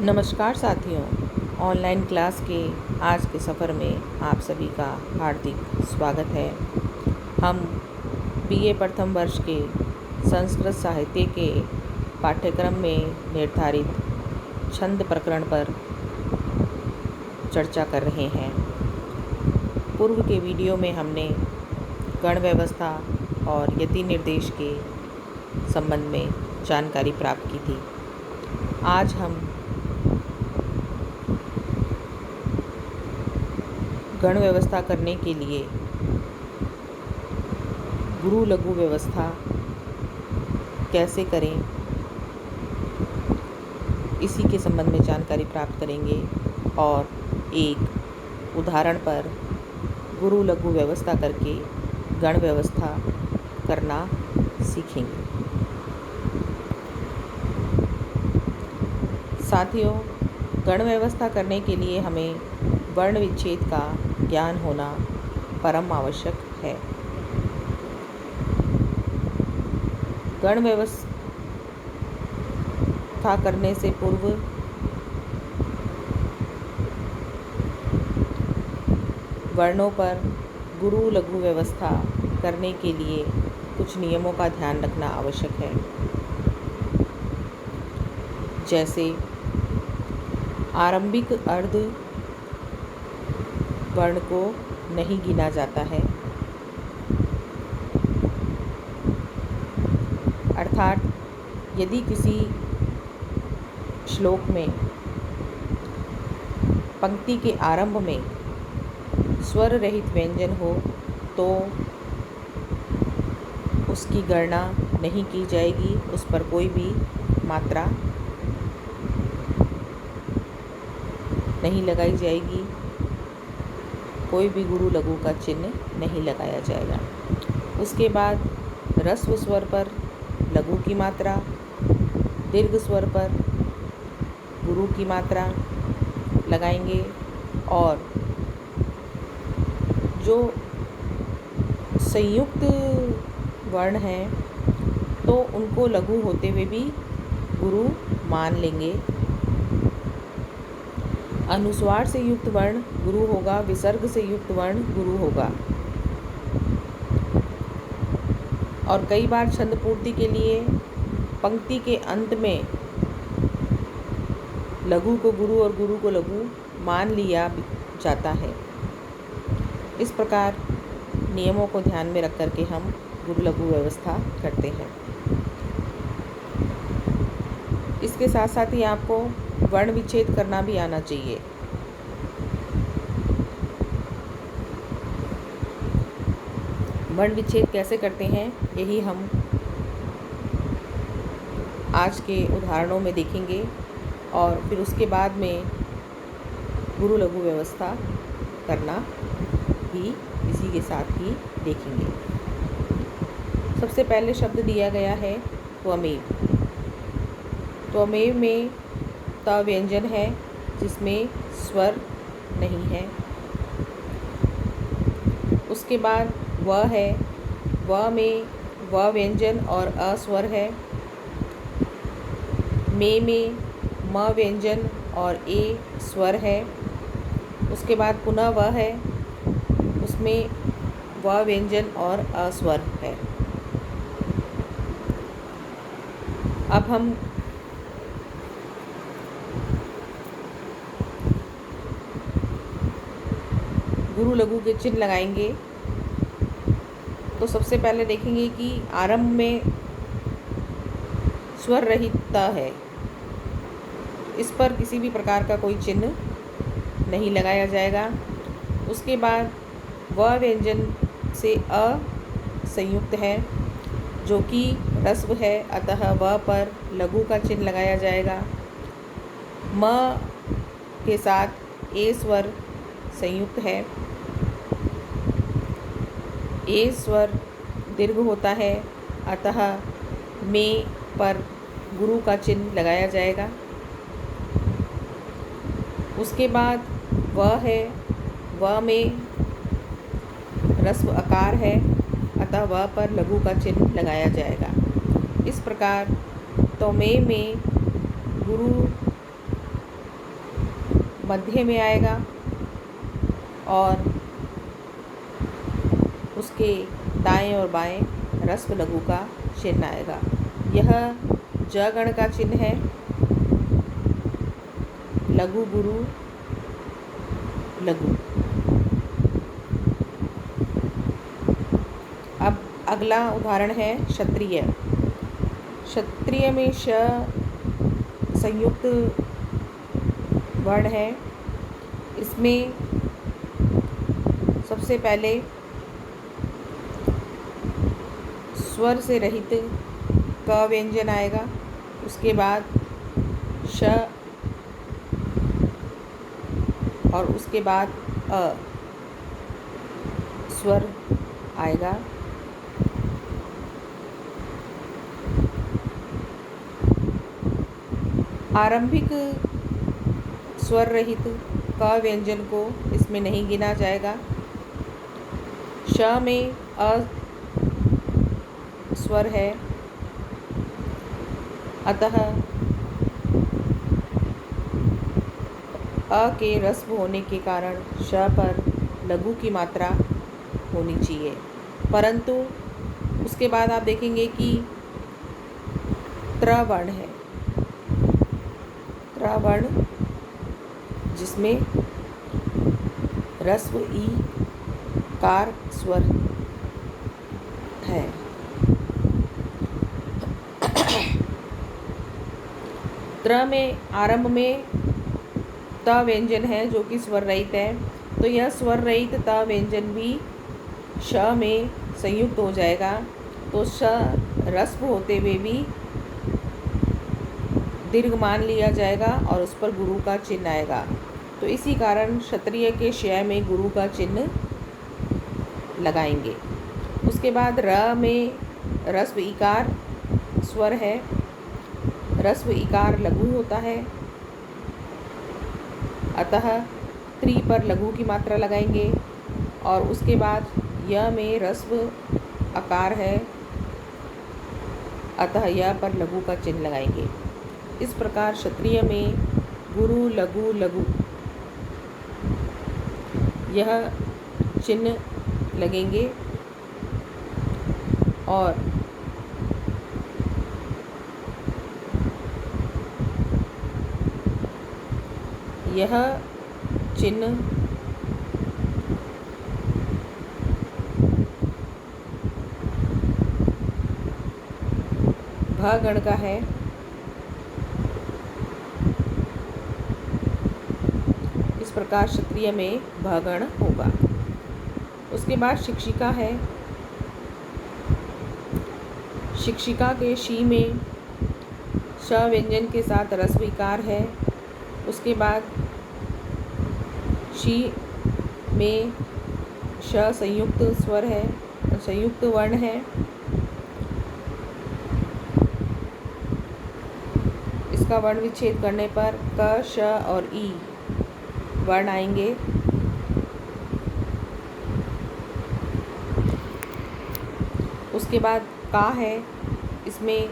नमस्कार साथियों, online class के आज के सफ़र में आप सभी का हार्दिक स्वागत है। हम बीए प्रथम वर्ष के संस्कृत साहित्य के पाठ्यक्रम में निर्धारित छंद प्रकरण पर चर्चा कर रहे हैं। पूर्व के वीडियो में हमने गण व्यवस्था और यति निर्देश के संबंध में जानकारी प्राप्त की थी। आज हम गण व्यवस्था करने के लिए गुरु लघु व्यवस्था कैसे करें, इसी के संबंध में जानकारी प्राप्त करेंगे और एक उदाहरण पर गुरु लघु व्यवस्था करके गण व्यवस्था करना सीखेंगे। साथियों, गण व्यवस्था करने के लिए हमें वर्ण विच्छेद का ज्ञान होना परम आवश्यक है। गण व्यवस्था करने से पूर्व वर्णों पर गुरु लघु व्यवस्था करने के लिए कुछ नियमों का ध्यान रखना आवश्यक है। जैसे आरंभिक अर्ध वर्ण को नहीं गिना जाता है, अर्थात यदि किसी श्लोक में पंक्ति के आरंभ में स्वर रहित व्यंजन हो तो उसकी गणना नहीं की जाएगी, उस पर कोई भी मात्रा नहीं लगाई जाएगी, कोई भी गुरु लघु का चिन्ह नहीं लगाया जाएगा। उसके बाद ह्रस्व स्वर पर लघु की मात्रा, दीर्घ स्वर पर गुरु की मात्रा लगाएंगे और जो संयुक्त वर्ण हैं तो उनको लघु होते हुए भी गुरु मान लेंगे। अनुस्वार से युक्त वर्ण गुरु होगा, विसर्ग से युक्त वर्ण गुरु होगा। और कई बार छंद पूर्ति के लिए पंक्ति के अंत में लघु को गुरु और गुरु को लघु मान लिया जाता है। इस प्रकार नियमों को ध्यान में रख कर के हम गुरु लघु व्यवस्था करते हैं। इसके साथ साथ ही आपको वर्ण विच्छेद करना भी आना चाहिए। वर्ण विच्छेद कैसे करते हैं, यही हम आज के उदाहरणों में देखेंगे और फिर उसके बाद में गुरु लघु व्यवस्था करना भी इसी के साथ ही देखेंगे। सबसे पहले शब्द दिया गया है त्वमेव। त्वमेव में त व्यंजन है जिसमें स्वर नहीं है। उसके बाद व है, व में व व्यंजन और अ स्वर है। में म व्यंजन और ए स्वर है। उसके बाद पुनः व है, उसमें व व्यंजन और अ स्वर है। अब हम गुरु लघु के चिन्ह लगाएंगे। तो सबसे पहले देखेंगे कि आरंभ में स्वर रहित त है, इस पर किसी भी प्रकार का कोई चिन्ह नहीं लगाया जाएगा। उसके बाद व व्यंजन से अ संयुक्त है जो कि ह्रस्व है, अतः व पर लघु का चिन्ह लगाया जाएगा। म के साथ ए स्वर संयुक्त है, ए स्वर दीर्घ होता है, अतः में पर गुरु का चिन्ह लगाया जाएगा। उसके बाद व है, व में ह्रस्व अकार है, अतः व पर लघु का चिन्ह लगाया जाएगा। इस प्रकार त्वमेव में गुरु मध्य में आएगा और उसके दाएं और बाएं ह्रस्व लघु का चिन्ह आएगा। यह ज गण का चिन्ह है। लघु गुरु लघु। अब अगला उदाहरण है क्षत्रिय। क्षत्रिय में श संयुक्त वर्ण है। इसमें सबसे पहले स्वर से रहित क व्यंजन आएगा, उसके बाद श और उसके बाद अ स्वर आएगा। आरंभिक स्वर रहित क व्यंजन को इसमें नहीं गिना जाएगा। श में अ स्वर है, अतः अ के ह्रस्व होने के कारण श पर लघु की मात्रा होनी चाहिए। परंतु उसके बाद आप देखेंगे कि त्र वर्ण है। त्र वर्ण जिसमें ह्रस्व ई कार स्वर है। त्र में आरंभ में त व्यंजन है जो कि स्वर रहित है, तो यह स्वर रहित त व्यंजन भी श में संयुक्त हो जाएगा। तो श ह्रस्व होते हुए भी दीर्घ मान लिया जाएगा और उस पर गुरु का चिन्ह आएगा। तो इसी कारण क्षत्रिय के श में गुरु का चिन्ह लगाएंगे। उसके बाद र में ह्रस्व इकार स्वर है। ह्रस्व इकार लघु होता है, अतः त्रि पर लघु की मात्रा लगाएंगे। और उसके बाद य में ह्रस्व अकार है, अतः य पर लघु का चिन्ह लगाएंगे। इस प्रकार क्षत्रिय में गुरु लघु लघु यह चिन्ह लगेंगे और यह चिन्ह भ गण का है। इस प्रकार क्षत्रिय में भ गण होगा। उसके बाद शिक्षिका है। शिक्षिका के शी में श व्यंजन के साथ ह्रस्व इकार है। उसके बाद शी में श संयुक्त स्वर है, संयुक्त वर्ण है। इसका वर्ण विच्छेद करने पर क, श और ई वर्ण आएंगे। उसके बाद का है, इसमें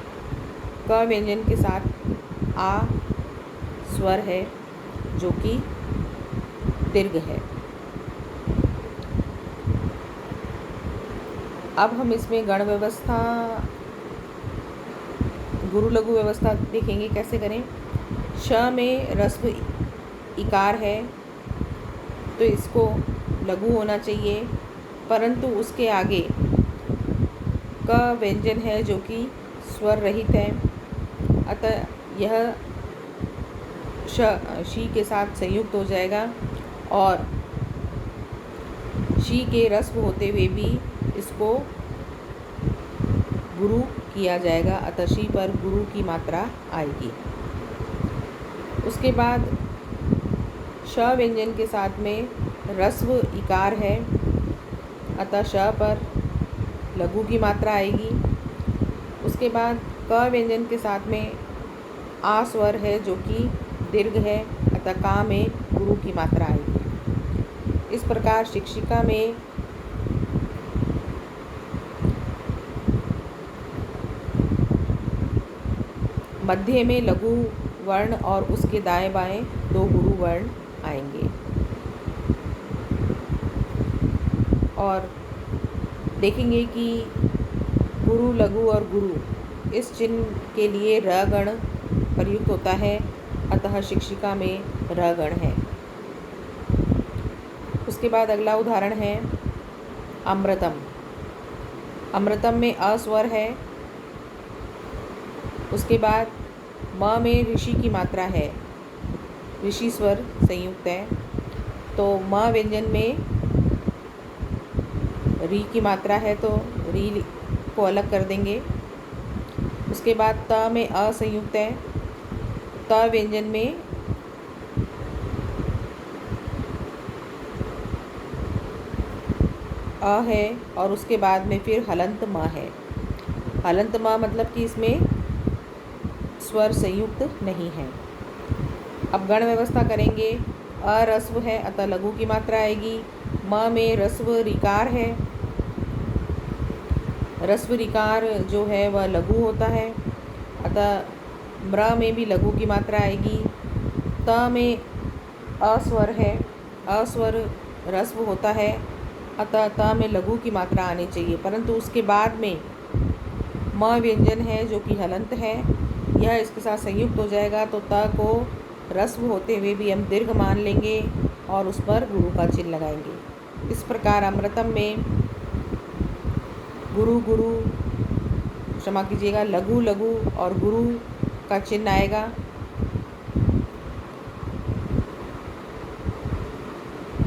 क व्यंजन के साथ आ स्वर है जो कि दीर्घ है। अब हम इसमें गण व्यवस्था गुरु लघु व्यवस्था देखेंगे कैसे करें। श में ह्रस्व इकार है तो इसको लघु होना चाहिए, परंतु उसके आगे क व्यंजन है जो कि स्वर रहित है, अतः यह शी के साथ संयुक्त हो जाएगा और शी के ह्रस्व होते हुए भी इसको गुरु किया जाएगा, अतः शी पर गुरु की मात्रा आएगी। उसके बाद श व्यंजन के साथ में ह्रस्व इकार है, अतः श पर लघु की मात्रा आएगी। उसके बाद क व्यंजन के साथ में आ स्वर है जो कि दीर्घ है, अतः का में गुरु की मात्रा आएगी। इस प्रकार शिक्षिका में मध्य में लघु वर्ण और उसके दाएं बाएं दो गुरु वर्ण आएंगे। और देखेंगे कि गुरु, लघु और गुरु इस चिन्ह के लिए र गण प्रयुक्त होता है, अतः शिक्षिका में र गण है। उसके बाद अगला उदाहरण है अमृतम। अमृतम में अ स्वर है, उसके बाद म में ऋषि की मात्रा है, ऋषि स्वर संयुक्त है, तो म व्यंजन में री की मात्रा है तो री को अलग कर देंगे। उसके बाद त में अ संयुक्त है, त व्यंजन में अ है और उसके बाद में फिर हलंत म है। हलंत म मतलब कि इसमें स्वर संयुक्त नहीं है। अब गण व्यवस्था करेंगे। अ रस्व है अतः लघु की मात्रा आएगी। म में रस्व रिकार है, रस्व रिकार जो है वह लघु होता है, अतः म्र में भी लघु की मात्रा आएगी। त में अस्वर है, अस्वर रस्व होता है, अतः त में लघु की मात्रा आनी चाहिए, परंतु उसके बाद में म व्यंजन है जो कि हलंत है, यह इसके साथ संयुक्त हो जाएगा, तो त को रस्व होते हुए भी हम दीर्घ मान लेंगे और उस पर गुरु का चिन्ह लगाएंगे। इस प्रकार अमृतम में गुरु गुरु, क्षमा कीजिएगा, लघु लघु और गुरु का चिन्ह आएगा।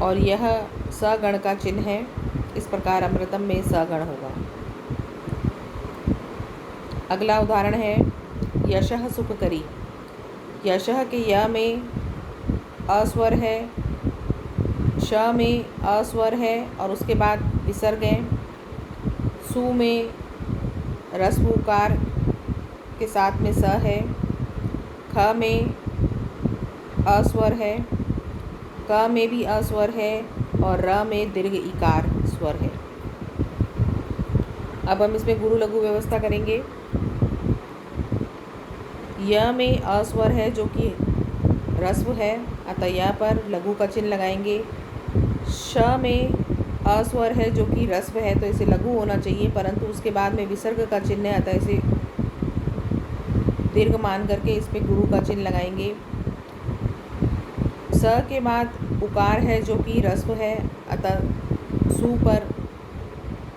और यह सगण का चिन्ह है। इस प्रकार अमृतम में सगण होगा। अगला उदाहरण है यशः सुखकरी। यशः के य में अस्वर है, श में अस्वर है और उसके बाद विसर्ग है। सु में रस्व उकार के साथ में स है, ख में अस्वर है, क में भी अस्वर है और र में दीर्घ इकार स्वर है। अब हम इसमें गुरु लघु व्यवस्था करेंगे। य में अस्वर है जो कि रस्व है, अतः य पर लघु का चिन्ह लगाएंगे। श में अस्वर है जो कि रस्व है, तो इसे लघु होना चाहिए, परंतु उसके बाद में विसर्ग का चिन्ह है, अतः इसे दीर्घ मान करके इस पर गुरु का चिन्ह लगाएंगे। स के बाद उकार है जो कि रस्व है, अतः सु पर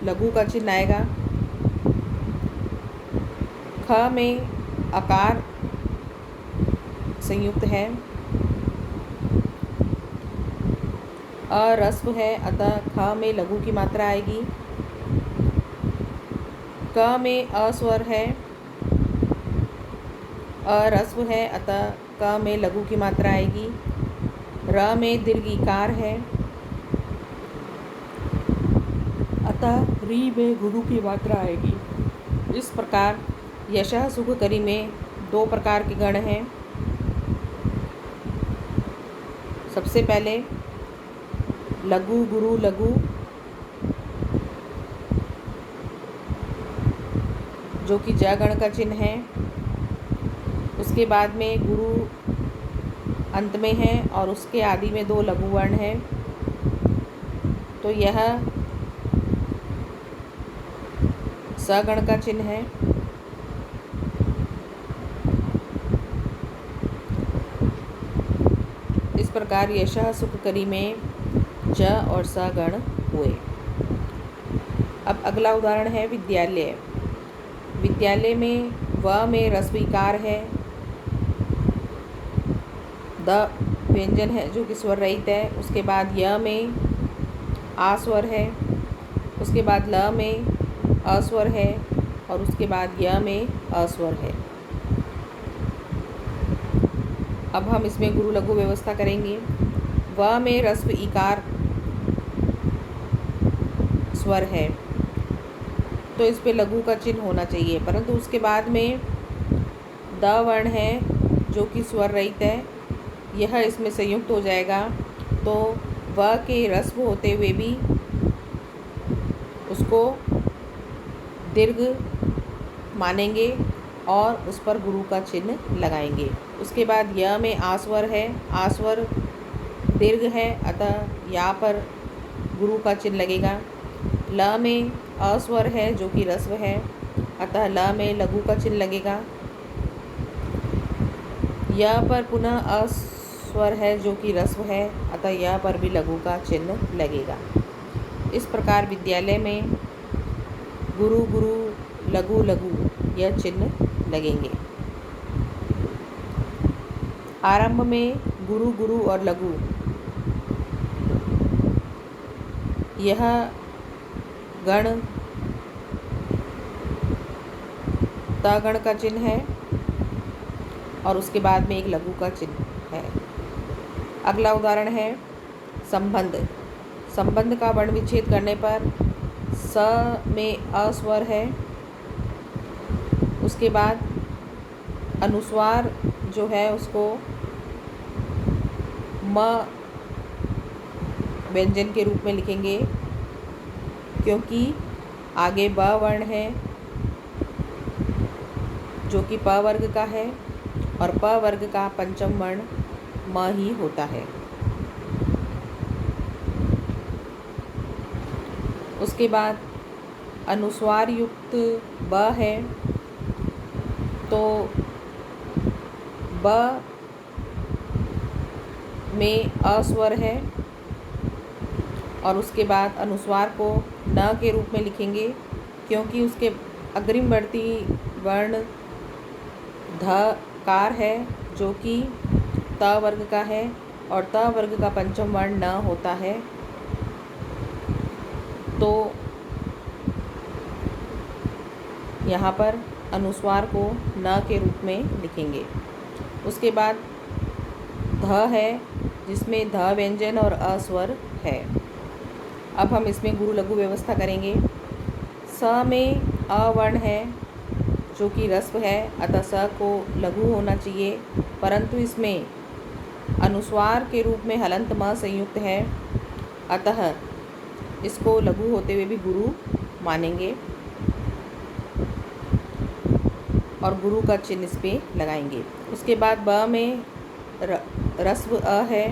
लघु का चिन्ह आएगा। ख में अकार संयुक्त है, अरस्व है, अतः ख में लघु की मात्रा आएगी। क में अस्वर है, अरस्व है, अतः क में लघु की मात्रा आएगी। र में दीर्घ इकार है, अतः री में गुरु की मात्रा आएगी। इस प्रकार यशः सुखकरी में दो प्रकार के गण हैं। सबसे पहले लघु गुरु लघु, जो कि ज गण का चिन्ह है। उसके बाद में गुरु अंत में है और उसके आदि में दो लघु वर्ण हैं, तो यह सगण का चिन्ह है। इस प्रकार यशः सुखकरी में ज और स गण हुए। अब अगला उदाहरण है विद्यालय। विद्यालय में व में रस्व इकार है, द व्यंजन है जो कि स्वर रहित है, उसके बाद य में आ स्वर है, उसके बाद ल में अस्वर है और उसके बाद य में अस्वर है। अब हम इसमें गुरु लघु व्यवस्था करेंगे। व में रस्व इकार स्वर है, तो इस पे लघु का चिन्ह होना चाहिए, परंतु उसके बाद में द वर्ण है जो कि स्वर रहित है, यह इसमें संयुक्त हो जाएगा, तो व के रस्व होते हुए भी उसको दीर्घ मानेंगे और उस पर गुरु का चिन्ह लगाएंगे। उसके बाद य में आस्वर है, आस्वर दीर्घ है, अतः यहाँ पर गुरु का चिन्ह लगेगा। ल में अस्वर है जो कि ह्रस्व है, अतः ल में लघु का चिन्ह लगेगा। य पर पुनः अस्वर है जो कि ह्रस्व है, अतः य पर भी लघु का चिन्ह लगेगा। इस प्रकार विद्यालय में गुरु गुरु लघु लघु यह चिन्ह लगेंगे। आरंभ में गुरु गुरु और लघु यह गण त गण का चिन्ह है और उसके बाद में एक लघु का चिन्ह है। अगला उदाहरण है संबंध। संबंध का वर्ण विच्छेद करने पर स में अस्वर है, उसके बाद अनुस्वार जो है उसको म व्यंजन के रूप में लिखेंगे, क्योंकि आगे ब वर्ण है जो कि प वर्ग का है और प वर्ग का पंचम वर्ण म ही होता है। उसके बाद अनुस्वार युक्त ब है, तो ब में अस्वर है और उसके बाद अनुस्वार को न के रूप में लिखेंगे, क्योंकि उसके अग्रिमवर्ती वर्ण ध कार है जो कि त वर्ग का है और त वर्ग का पंचम वर्ण न होता है। तो यहाँ पर अनुस्वार को न के रूप में लिखेंगे। उसके बाद ध है जिसमें ध व्यंजन और अस्वर है। अब हम इसमें गुरु लघु व्यवस्था करेंगे। स में अ वर्ण है जो कि ह्रस्व है, अतः स को लघु होना चाहिए, परंतु इसमें अनुस्वार के रूप में हलंत म संयुक्त है, अतः इसको लघु होते हुए भी गुरु मानेंगे और गुरु का चिन्ह इस पे लगाएंगे। उसके बाद ब में ह्रस्व अ है,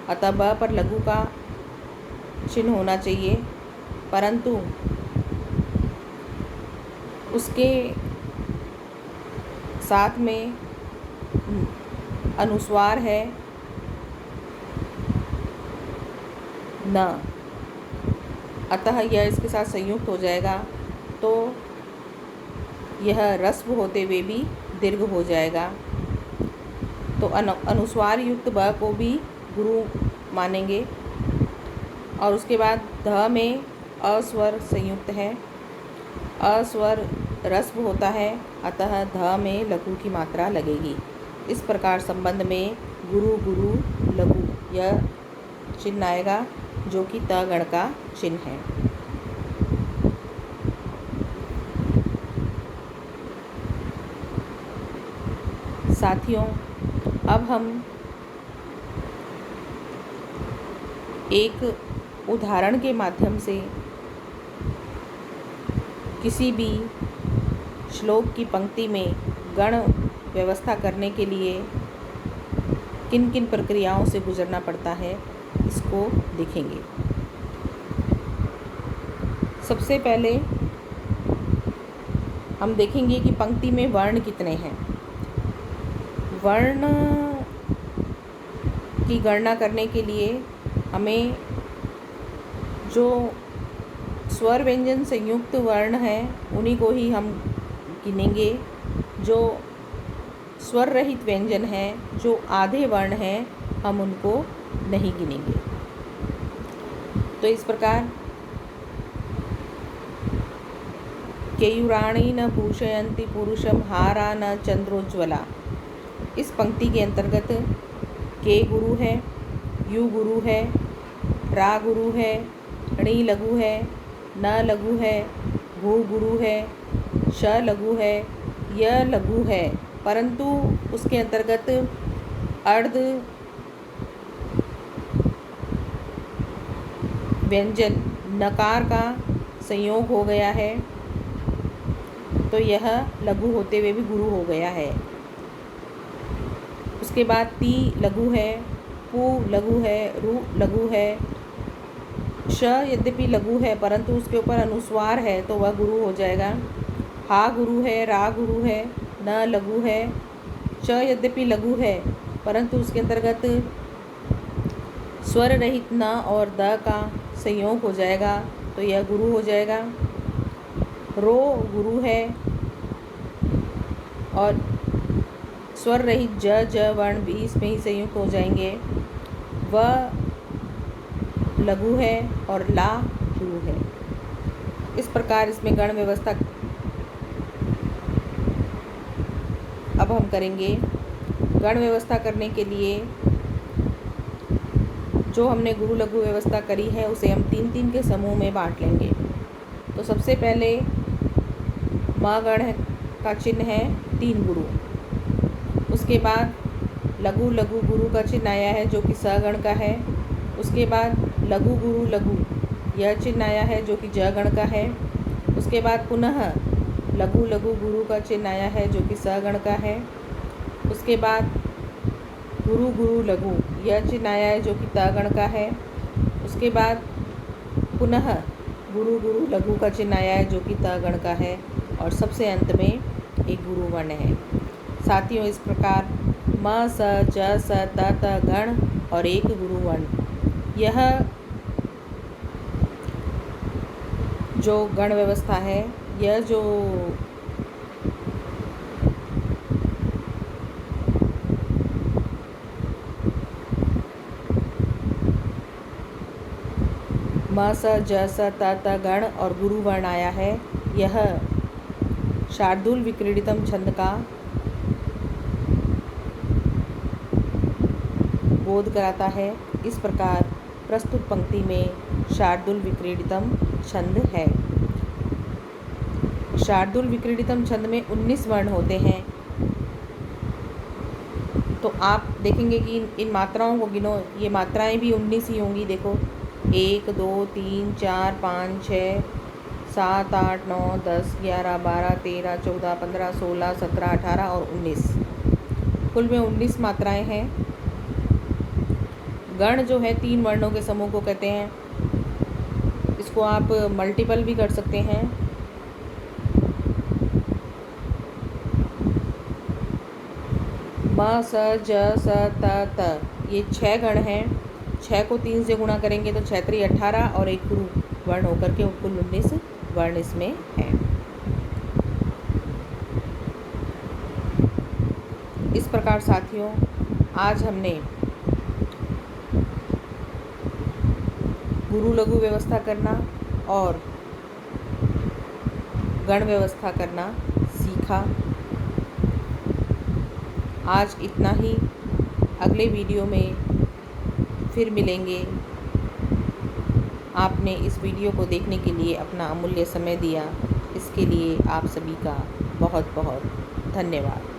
अतः ब पर लघु का चिन्ह होना चाहिए, परंतु उसके साथ में अनुस्वार है न, अतः यह इसके साथ संयुक्त हो जाएगा, तो यह ह्रस्व होते हुए भी दीर्घ हो जाएगा। तो अनुस्वार युक्त ब को भी गुरु मानेंगे। और उसके बाद ध में अस्वर संयुक्त है, अस्वर ह्रस्व होता है, अतः ध में लघु की मात्रा लगेगी। इस प्रकार संबंध में गुरु गुरु लघु यह चिन्ह आएगा जो कि त गण का चिन्ह है। साथियों, अब हम एक उदाहरण के माध्यम से किसी भी श्लोक की पंक्ति में गण व्यवस्था करने के लिए किन किन प्रक्रियाओं से गुजरना पड़ता है इसको देखेंगे। सबसे पहले हम देखेंगे कि पंक्ति में वर्ण कितने हैं। वर्ण की गणना करने के लिए हमें जो स्वर व्यंजन संयुक्त वर्ण हैं उन्हीं को ही हम गिनेंगे। जो स्वर रहित व्यंजन हैं, जो आधे वर्ण हैं, हम उनको नहीं गिनेंगे। तो इस प्रकार केयूराणी न पूषयन्ति पुरुषम हारा न चंद्रोज्ज्वला, इस पंक्ति के अंतर्गत के गुरु है, यु गुरु है, रा गुरु है, णी लघु है, न लघु है, भू गुरु है, श लघु है, य लघु है, परंतु उसके अंतर्गत अर्ध व्यंजन नकार का संयोग हो गया है, तो यह लघु होते हुए भी गुरु हो गया है। उसके बाद ती लघु है, पू लघु है, रू लघु है, श यद्यपि लघु है परंतु उसके ऊपर अनुस्वार है तो वह गुरु हो जाएगा। हा गुरु है, रा गुरु है, न लघु है, च यद्यपि लघु है परंतु उसके अंतर्गत स्वर रहित न और द का संयोग हो जाएगा तो यह गुरु हो जाएगा। रो गुरु है और स्वर रहित ज ज वर्ण भी इसमें ही संयुक्त हो जाएंगे। व लघु है और ला गुरु है। इस प्रकार इसमें गण व्यवस्था अब हम करेंगे। गण व्यवस्था करने के लिए जो हमने गुरु लघु व्यवस्था करी है उसे हम 3-3 के समूह में बांट लेंगे। तो सबसे पहले म गण का चिन्ह है 3 गुरु। उसके बाद लघु लघु गुरु का चिन्ह आया है जो कि स गण का है। उसके बाद लघु गुरु लघु यह चिन्ह आया है जो कि ज गण का है। उसके बाद पुनः लघु लघु गुरु का चिन्ह आया है जो कि स गण का है। उसके बाद गुरु गुरु लघु यह चिन्ह आया है जो कि त गण का है। उसके बाद पुनः गुरु गुरु लघु का चिन्ह आया है जो कि त गण का है और सबसे अंत में एक गुरु वर्ण है। साथियों, इस प्रकार म स ज स त त गण और एक गुरु वर्ण, यह जो गण व्यवस्था है, यह जो म स ज स त त गण और गुरु वर्ण आया है, यह शार्दूल विक्रीडितम छंद का बोध कराता है। इस प्रकार प्रस्तुत पंक्ति में शार्दूल विक्रीडितम छंद है। शार्दूल विक्रीडितम छंद में 19 वर्ण होते हैं। तो आप देखेंगे कि इन मात्राओं को गिनो, ये मात्राएं भी 19 ही होंगी। देखो 1 2 3 4 5 6 7 8 9 10 11 12 13 14 15 16 17 18 और 19, कुल में 19 मात्राएं हैं। गण जो है 3 वर्णों के समूह को कहते हैं। इसको आप मल्टीपल भी कर सकते हैं। म स ज स त त ये 6 गण हैं। 6 को 3 से गुणा करेंगे तो 6 3 18 और एक गुरु वर्ण होकर के कुल 19 वर्ण इसमें हैं। इस प्रकार साथियों, आज हमने गुरु लघु व्यवस्था करना और गण व्यवस्था करना सीखा। आज इतना ही। अगले वीडियो में फिर मिलेंगे। आपने इस वीडियो को देखने के लिए अपना अमूल्य समय दिया, इसके लिए आप सभी का बहुत बहुत धन्यवाद।